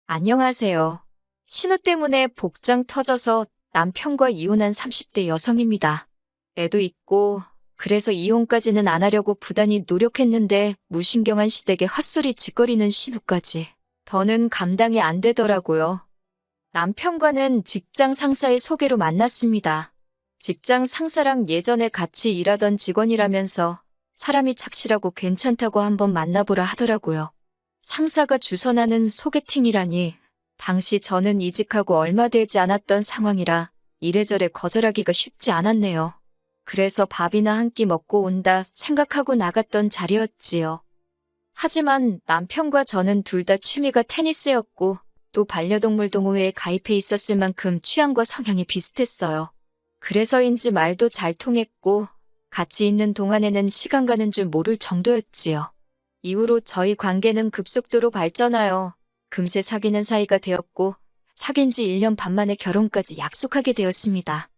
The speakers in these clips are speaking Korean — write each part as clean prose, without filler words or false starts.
안녕하세요. 신우 때문에 복장 터져서 남편과 이혼한 30대 여성입니다. 애도 있고, 그래서 이혼까지는 안 하려고 부단히 노력했는데 무신경한 시댁에 헛소리 짓거리는 신우까지. 더는 감당이 안 되더라고요. 남편과는 직장 상사의 소개로 만났습니다. 직장 상사랑 예전에 같이 일하던 직원이라면서 사람이 착실하고 괜찮다고 한번 만나보라 하더라고요. 상사가 주선하는 소개팅이라니, 당시 저는 이직하고 얼마 되지 않았던 상황이라 이래저래 거절하기가 쉽지 않았네요. 그래서 밥이나 한 끼 먹고 온다 생각하고 나갔던 자리였지요. 하지만 남편과 저는 둘 다 취미가 테니스였고 또 반려동물 동호회에 가입해 있었을 만큼 취향과 성향이 비슷했어요. 그래서인지 말도 잘 통했고 같이 있는 동안에는 시간 가는 줄 모를 정도였지요. 이후로 저희 관계는 급속도로 발전하여 금세 사귀는 사이가 되었고 사귄 지 1년 반 만에 결혼까지 약속하게 되었습니다.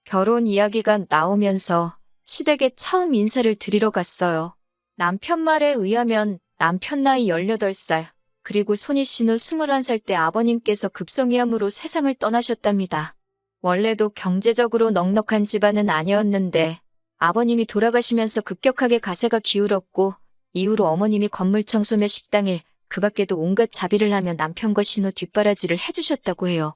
결혼 이야기가 나오면서 시댁에 처음 인사를 드리러 갔어요. 남편 말에 의하면 남편 나이 18살, 그리고 손이 신우 21살 때 아버님께서 급성위암으로 세상을 떠나셨답니다. 원래도 경제적으로 넉넉한 집안은 아니었는데 아버님이 돌아가시면서 급격하게 가세가 기울었고 이후로 어머님이 건물 청소며 식당일, 그 밖에도 온갖 자비를 하며 남편과 신우 뒷바라지를 해주셨다고 해요.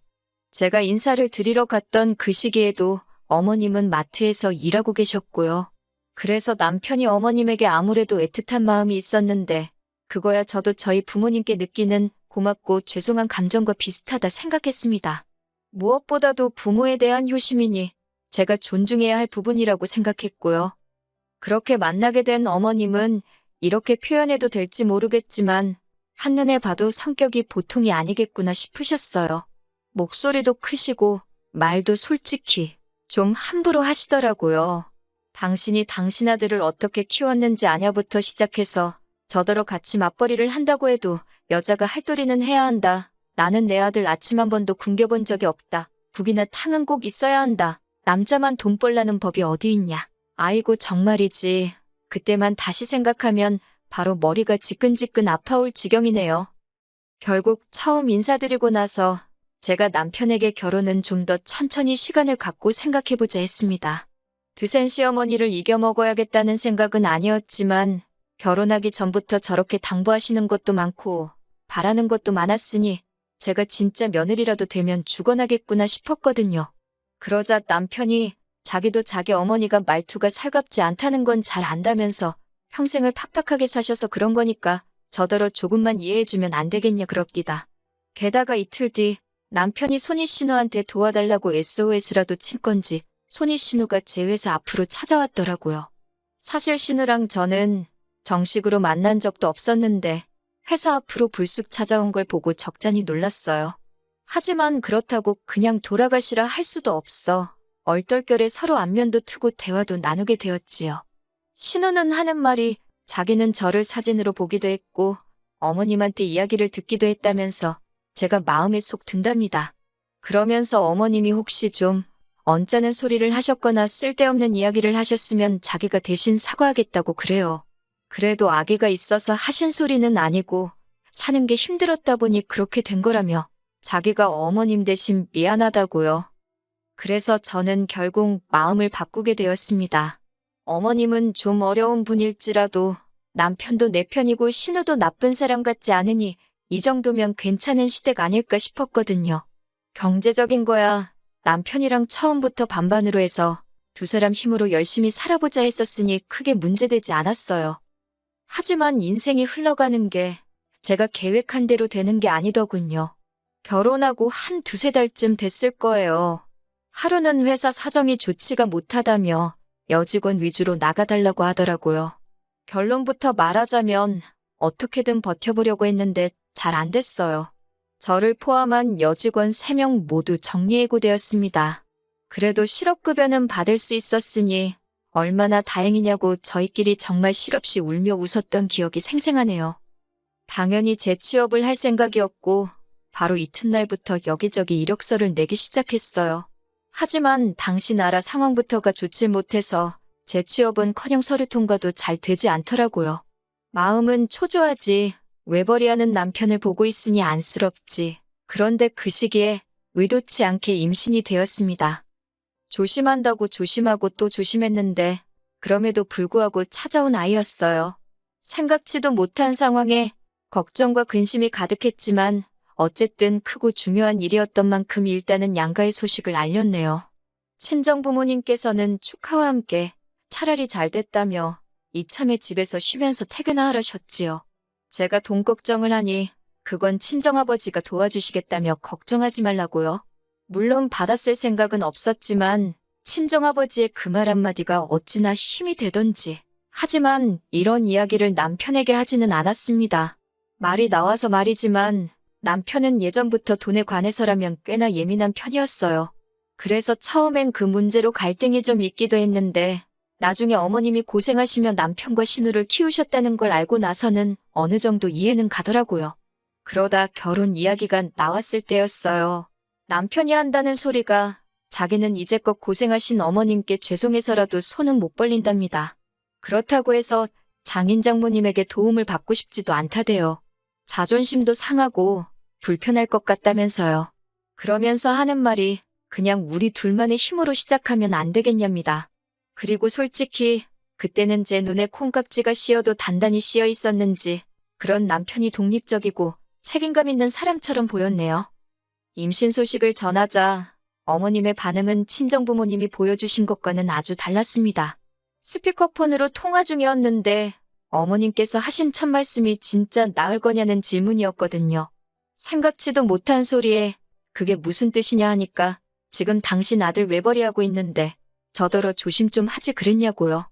제가 인사를 드리러 갔던 그 시기에도 어머님은 마트에서 일하고 계셨고요. 그래서 남편이 어머님에게 아무래도 애틋한 마음이 있었는데 그거야 저도 저희 부모님께 느끼는 고맙고 죄송한 감정과 비슷하다 생각했습니다. 무엇보다도 부모에 대한 효심이니 제가 존중해야 할 부분이라고 생각했고요. 그렇게 만나게 된 어머님은 이렇게 표현해도 될지 모르겠지만 한눈에 봐도 성격이 보통이 아니겠구나 싶으셨어요. 목소리도 크시고 말도 솔직히 좀 함부로 하시더라고요. 당신이 당신 아들을 어떻게 키웠는지 아냐부터 시작해서 저더러 같이 맞벌이를 한다고 해도 여자가 할 도리는 해야 한다. 나는 내 아들 아침 한 번도 굶겨본 적이 없다. 국이나 탕은 꼭 있어야 한다. 남자만 돈 벌라는 법이 어디 있냐. 아이고 정말이지. 그때만 다시 생각하면 바로 머리가 지끈지끈 아파올 지경이네요. 결국 처음 인사드리고 나서 제가 남편에게 결혼은 좀 더 천천히 시간을 갖고 생각해보자 했습니다. 드센 시어머니를 이겨먹어야겠다는 생각은 아니었지만 결혼하기 전부터 저렇게 당부하시는 것도 많고 바라는 것도 많았으니 제가 진짜 며느리라도 되면 죽어나겠구나 싶었거든요. 그러자 남편이 자기도 자기 어머니가 말투가 살갑지 않다는 건 잘 안다면서 평생을 팍팍하게 사셔서 그런 거니까 저더러 조금만 이해해주면 안 되겠냐 그럽디다. 게다가 이틀 뒤 남편이 손희 신우한테 도와달라고 SOS라도 친 건지 손희 신우가 제 회사 앞으로 찾아왔더라고요. 사실 신우랑 저는 정식으로 만난 적도 없었는데 회사 앞으로 불쑥 찾아온 걸 보고 적잖이 놀랐어요. 하지만 그렇다고 그냥 돌아가시라 할 수도 없어. 얼떨결에 서로 안면도 트고 대화도 나누게 되었지요. 신우는 하는 말이 자기는 저를 사진으로 보기도 했고 어머님한테 이야기를 듣기도 했다면서 제가 마음에 쏙 든답니다. 그러면서 어머님이 혹시 좀 언짢은 소리를 하셨거나 쓸데없는 이야기를 하셨으면 자기가 대신 사과하겠다고 그래요. 그래도 아기가 있어서 하신 소리는 아니고 사는 게 힘들었다 보니 그렇게 된 거라며 자기가 어머님 대신 미안하다고요. 그래서 저는 결국 마음을 바꾸게 되었습니다. 어머님은 좀 어려운 분일지라도 남편도 내 편이고 신우도 나쁜 사람 같지 않으니 이 정도면 괜찮은 시댁 아닐까 싶었거든요. 경제적인 거야 남편이랑 처음부터 반반으로 해서 두 사람 힘으로 열심히 살아보자 했었으니 크게 문제되지 않았어요. 하지만 인생이 흘러가는 게 제가 계획한 대로 되는 게 아니더군요. 결혼하고 한 두세 달쯤 됐을 거예요. 하루는 회사 사정이 좋지가 못하다며 여직원 위주로 나가달라고 하더라고요. 결론부터 말하자면 어떻게든 버텨보려고 했는데 잘 안 됐어요. 저를 포함한 여직원 3명 모두 정리해고되었습니다. 그래도 실업급여는 받을 수 있었으니 얼마나 다행이냐고 저희끼리 정말 실없이 울며 웃었던 기억이 생생하네요. 당연히 재취업을 할 생각이었고 바로 이튿날부터 여기저기 이력서를 내기 시작했어요. 하지만 당시 나라 상황부터가 좋지 못해서 재취업은커녕 서류 통과도 잘 되지 않더라고요. 마음은 초조하지 외벌이하는 남편을 보고 있으니 안쓰럽지. 그런데 그 시기에 의도치 않게 임신이 되었습니다. 조심한다고 조심하고 또 조심했는데 그럼에도 불구하고 찾아온 아이였어요. 생각지도 못한 상황에 걱정과 근심이 가득했지만 어쨌든 크고 중요한 일이었던 만큼 일단은 양가의 소식을 알렸네요. 친정 부모님께서는 축하와 함께 차라리 잘 됐다며 이참에 집에서 쉬면서 퇴근하 하셨지요. 제가 돈 걱정을 하니 그건 친정아버지가 도와주시겠다며 걱정하지 말라고요. 물론 받았을 생각은 없었지만 친정아버지의 그 말 한마디가 어찌나 힘이 되던지. 하지만 이런 이야기를 남편에게 하지는 않았습니다. 말이 나와서 말이지만 남편은 예전부터 돈에 관해서라면 꽤나 예민한 편이었어요. 그래서 처음엔 그 문제로 갈등이 좀 있기도 했는데 나중에 어머님이 고생하시며 남편과 신우를 키우셨다는 걸 알고 나서는 어느 정도 이해는 가더라고요. 그러다 결혼 이야기가 나왔을 때였어요. 남편이 한다는 소리가 자기는 이제껏 고생하신 어머님께 죄송해서라도 손은 못 벌린답니다. 그렇다고 해서 장인 장모님에게 도움을 받고 싶지도 않다대요. 자존심도 상하고 불편할 것 같다면서요. 그러면서 하는 말이 그냥 우리 둘만의 힘으로 시작하면 안 되겠냐입니다. 그리고 솔직히 그때는 제 눈에 콩깍지가 씌어도 단단히 씌어 있었는지 그런 남편이 독립적이고 책임감 있는 사람처럼 보였네요. 임신 소식을 전하자 어머님의 반응은 친정부모님이 보여주신 것과는 아주 달랐습니다. 스피커폰으로 통화 중이었는데 어머님께서 하신 첫 말씀이 진짜 나을 거냐는 질문이었거든요. 생각지도 못한 소리에 그게 무슨 뜻이냐 하니까 지금 당신 아들 외벌이하고 있는데 저더러 조심 좀 하지 그랬냐고요.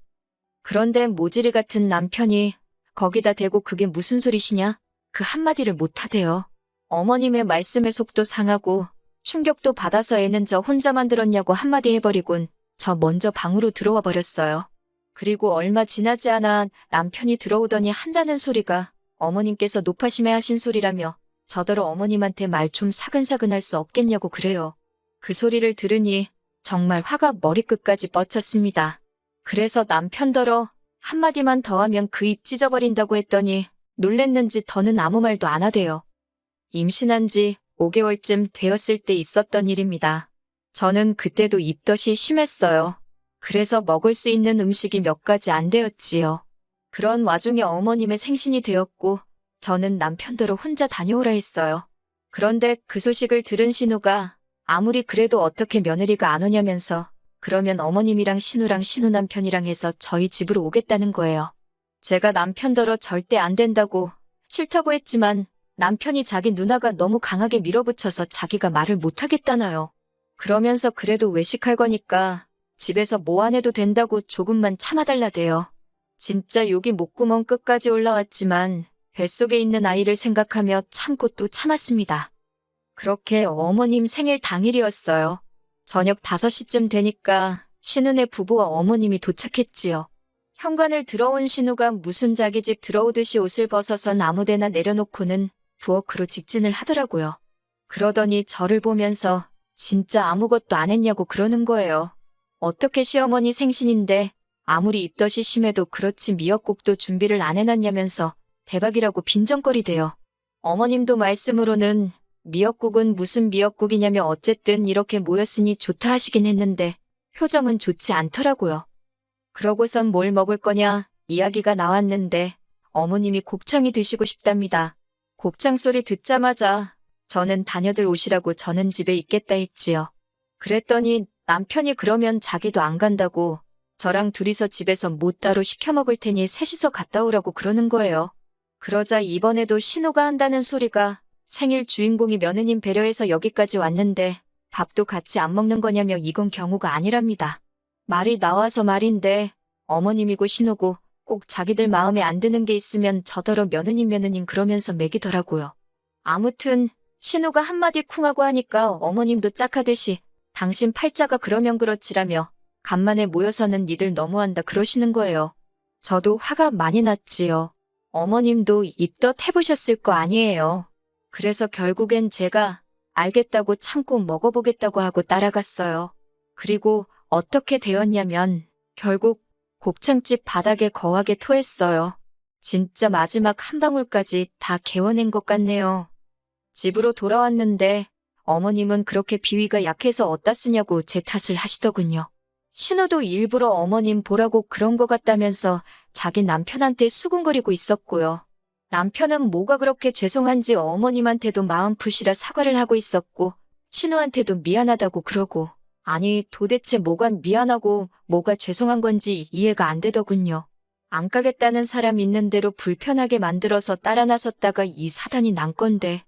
그런데 모질이 같은 남편이 거기다 대고 그게 무슨 소리시냐? 그 한마디를 못하대요. 어머님의 말씀에 속도 상하고 충격도 받아서 애는 저 혼자만 들었냐고 한마디 해버리곤 저 먼저 방으로 들어와 버렸어요. 그리고 얼마 지나지 않아 남편이 들어오더니 한다는 소리가 어머님께서 노파심에 하신 소리라며 저더러 어머님한테 말 좀 사근사근 할 수 없겠냐고 그래요. 그 소리를 들으니 정말 화가 머리끝까지 뻗쳤습니다. 그래서 남편더러 한마디만 더 하면 그 입 찢어버린다고 했더니 놀랬는지 더는 아무 말도 안 하대요. 임신한 지 5개월쯤 되었을 때 있었던 일입니다. 저는 그때도 입덧이 심했어요. 그래서 먹을 수 있는 음식이 몇 가지 안 되었지요. 그런 와중에 어머님의 생신이 되었고 저는 남편더러 혼자 다녀오라 했어요. 그런데 그 소식을 들은 신우가 아무리 그래도 어떻게 며느리가 안 오냐면서 그러면 어머님이랑 신우랑 신우 남편이랑 해서 저희 집으로 오겠다는 거예요. 제가 남편더러 절대 안 된다고 싫다고 했지만 남편이 자기 누나가 너무 강하게 밀어붙여서 자기가 말을 못하겠다나요. 그러면서 그래도 외식할 거니까 집에서 뭐 안 해도 된다고 조금만 참아달라대요. 진짜 욕이 목구멍 끝까지 올라왔지만 뱃속에 있는 아이를 생각하며 참고 또 참았습니다. 그렇게 어머님 생일 당일이었어요. 저녁 5시쯤 되니까 신우네 부부와 어머님이 도착했지요. 현관을 들어온 신우가 무슨 자기 집 들어오듯이 옷을 벗어서 아무데나 내려놓고는 부엌으로 직진을 하더라고요. 그러더니 저를 보면서 진짜 아무것도 안 했냐고 그러는 거예요. 어떻게 시어머니 생신인데 아무리 입덧이 심해도 그렇지 미역국도 준비를 안 해놨냐면서 대박이라고 빈정거리대요. 어머님도 말씀으로는 미역국은 무슨 미역국이냐며 어쨌든 이렇게 모였으니 좋다 하시긴 했는데 표정은 좋지 않더라고요. 그러고선 뭘 먹을 거냐 이야기가 나왔는데 어머님이 곱창이 드시고 싶답니다. 곱창 소리 듣자마자 저는 다녀들 오시라고 저는 집에 있겠다 했지요. 그랬더니 남편이 그러면 자기도 안 간다고 저랑 둘이서 집에서 뭐 따로 시켜 먹을 테니 셋이서 갔다 오라고 그러는 거예요. 그러자 이번에도 신우가 한다는 소리가 생일 주인공이 며느님 배려해서 여기까지 왔는데 밥도 같이 안 먹는 거냐며 이건 경우가 아니랍니다. 말이 나와서 말인데 어머님이고 신우고 꼭 자기들 마음에 안 드는 게 있으면 저더러 며느님 그러면서 매기더라고요. 아무튼 신우가 한마디 쿵하고 하니까 어머님도 짝하듯이 당신 팔자가 그러면 그렇지라며 간만에 모여서는 니들 너무한다 그러시는 거예요. 저도 화가 많이 났지요. 어머님도 입덧 해보셨을 거 아니에요. 그래서 결국엔 제가 알겠다고 참고 먹어보겠다고 하고 따라갔어요. 그리고 어떻게 되었냐면 결국 곱창집 바닥에 거하게 토했어요. 진짜 마지막 한 방울까지 다 개워낸 것 같네요. 집으로 돌아왔는데 어머님은 그렇게 비위가 약해서 어디다 쓰냐고 제 탓을 하시더군요. 신우도 일부러 어머님 보라고 그런 것 같다면서 자기 남편한테 수군거리고 있었고요. 남편은 뭐가 그렇게 죄송한지 어머님한테도 마음 푸시라 사과를 하고 있었고 신우한테도 미안하다고 그러고 아니 도대체 뭐가 미안하고 뭐가 죄송한 건지 이해가 안 되더군요. 안 가겠다는 사람 있는 대로 불편하게 만들어서 따라 나섰다가 이 사단이 난 건데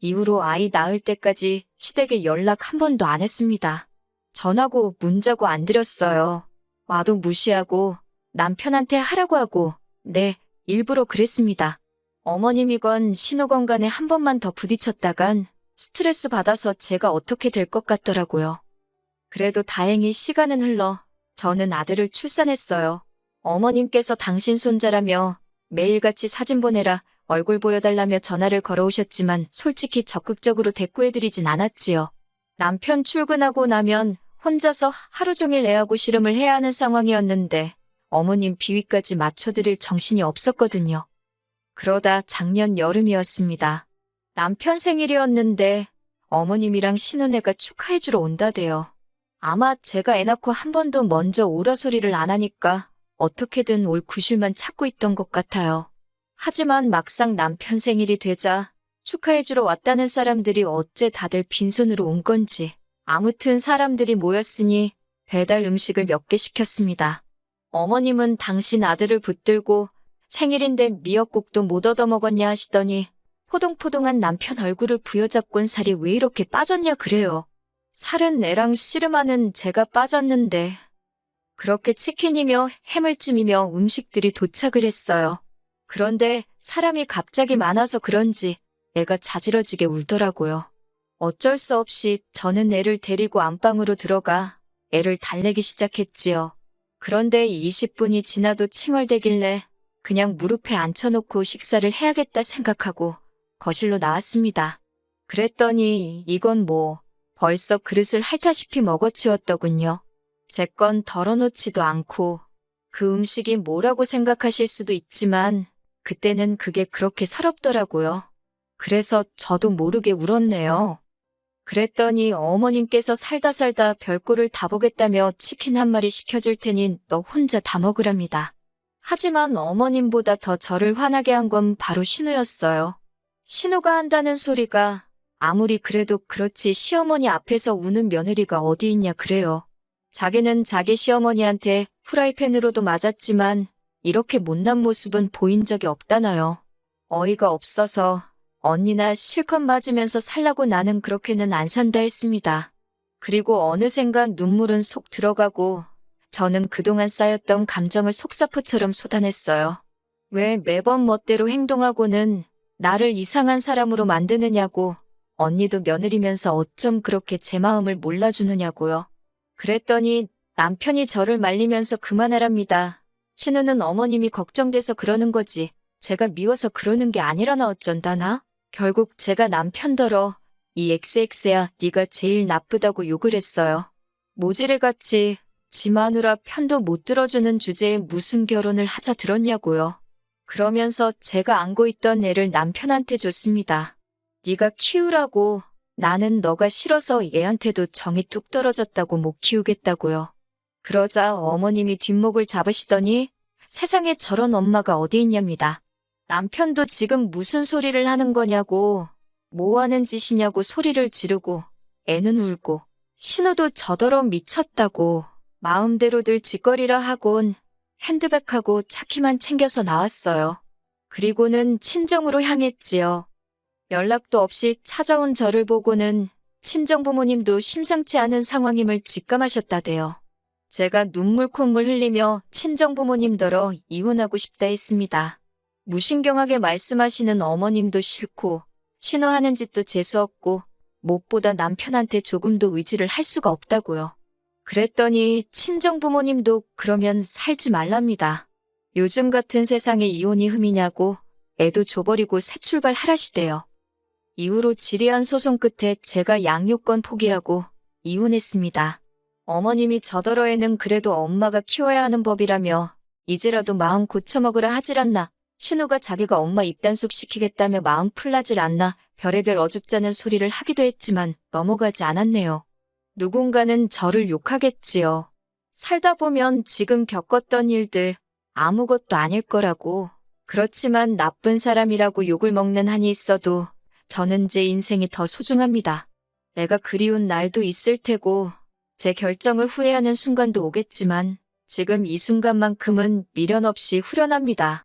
이후로 아이 낳을 때까지 시댁에 연락 한 번도 안 했습니다. 전화고 문자고 안 드렸어요. 와도 무시하고 남편한테 하라고 하고 네, 일부러 그랬습니다. 어머님이건 신우건 간에 한 번만 더 부딪혔다간 스트레스 받아서 제가 어떻게 될 것 같더라고요. 그래도 다행히 시간은 흘러 저는 아들을 출산했어요. 어머님께서 당신 손자라며 매일같이 사진 보내라 얼굴 보여달라며 전화를 걸어오셨지만 솔직히 적극적으로 대꾸해드리진 않았지요. 남편 출근하고 나면 혼자서 하루 종일 애하고 씨름을 해야 하는 상황이었는데 어머님 비위까지 맞춰드릴 정신이 없었거든요. 그러다 작년 여름이었습니다. 남편 생일이었는데 어머님이랑 신혼애가 축하해주러 온다대요. 아마 제가 애 낳고 한 번도 먼저 오라 소리를 안 하니까 어떻게든 올 구실만 찾고 있던 것 같아요. 하지만 막상 남편 생일이 되자 축하해주러 왔다는 사람들이 어째 다들 빈손으로 온 건지 아무튼 사람들이 모였으니 배달 음식을 몇 개 시켰습니다. 어머님은 당신 아들을 붙들고 생일인데 미역국도 못 얻어먹었냐 하시더니 포동포동한 남편 얼굴을 부여잡곤 살이 왜 이렇게 빠졌냐 그래요. 살은 애랑 씨름하는 제가 빠졌는데 그렇게 치킨이며 해물찜이며 음식들이 도착을 했어요. 그런데 사람이 갑자기 많아서 그런지 애가 자지러지게 울더라고요. 어쩔 수 없이 저는 애를 데리고 안방으로 들어가 애를 달래기 시작했지요. 그런데 20분이 지나도 칭얼대길래 그냥 무릎에 앉혀놓고 식사를 해야겠다 생각하고 거실로 나왔습니다. 그랬더니 이건 뭐 벌써 그릇을 핥다시피 먹어치웠더군요. 제 건 덜어놓지도 않고 그 음식이 뭐라고 생각하실 수도 있지만 그때는 그게 그렇게 서럽더라고요. 그래서 저도 모르게 울었네요. 그랬더니 어머님께서 살다 별꼴을 다 보겠다며 치킨 한 마리 시켜줄 테니 너 혼자 다 먹으랍니다. 하지만 어머님보다 더 저를 화나게 한 건 바로 신우였어요. 신우가 한다는 소리가 아무리 그래도 그렇지 시어머니 앞에서 우는 며느리가 어디 있냐 그래요. 자기는 자기 시어머니한테 프라이팬으로도 맞았지만 이렇게 못난 모습은 보인 적이 없다나요. 어이가 없어서 언니나 실컷 맞으면서 살라고 나는 그렇게는 안 산다 했습니다. 그리고 어느샌가 눈물은 속 들어가고 저는 그동안 쌓였던 감정을 속사포처럼 쏟아냈어요. 왜 매번 멋대로 행동하고는 나를 이상한 사람으로 만드느냐고 언니도 며느리면서 어쩜 그렇게 제 마음을 몰라주느냐고요. 그랬더니 남편이 저를 말리면서 그만하랍니다. 신우는 어머님이 걱정돼서 그러는 거지 제가 미워서 그러는 게 아니라나 어쩐다나? 결국 제가 남편더러 이 XX야 네가 제일 나쁘다고 욕을 했어요. 모지레같이 지 마누라 편도 못 들어주는 주제에 무슨 결혼을 하자 들었냐고요. 그러면서 제가 안고 있던 애를 남편한테 줬습니다. 네가 키우라고 나는 너가 싫어서 얘한테도 정이 뚝 떨어졌다고 못 키우겠다고요. 그러자 어머님이 뒷목을 잡으시더니 세상에 저런 엄마가 어디 있냐입니다. 남편도 지금 무슨 소리를 하는 거냐고 뭐 하는 짓이냐고 소리를 지르고 애는 울고 신우도 저더러 미쳤다고 마음대로들 짓거리라 하곤 핸드백하고 차키만 챙겨서 나왔어요. 그리고는 친정으로 향했지요. 연락도 없이 찾아온 저를 보고는 친정부모님도 심상치 않은 상황임을 직감하셨다대요. 제가 눈물 콧물 흘리며 친정부모님더러 이혼하고 싶다 했습니다. 무신경하게 말씀하시는 어머님도 싫고 신우하는 짓도 재수없고 무엇보다 남편한테 조금도 의지를 할 수가 없다고요. 그랬더니 친정부모님도 그러면 살지 말랍니다. 요즘 같은 세상에 이혼이 흠이냐고 애도 줘버리고 새 출발하라시대요. 이후로 지리한 소송 끝에 제가 양육권 포기하고 이혼했습니다. 어머님이 저더러 애는 그래도 엄마가 키워야 하는 법이라며 이제라도 마음 고쳐먹으라 하질 않나 신우가 자기가 엄마 입단속 시키겠다며 마음 풀나질 않나 별의별 어줍잖은 소리를 하기도 했지만 넘어가지 않았네요. 누군가는 저를 욕하겠지요. 살다 보면 지금 겪었던 일들 아무것도 아닐 거라고. 그렇지만 나쁜 사람이라고 욕을 먹는 한이 있어도 저는 제 인생이 더 소중합니다. 내가 그리운 날도 있을 테고 제 결정을 후회하는 순간도 오겠지만 지금 이 순간만큼은 미련 없이 후련합니다.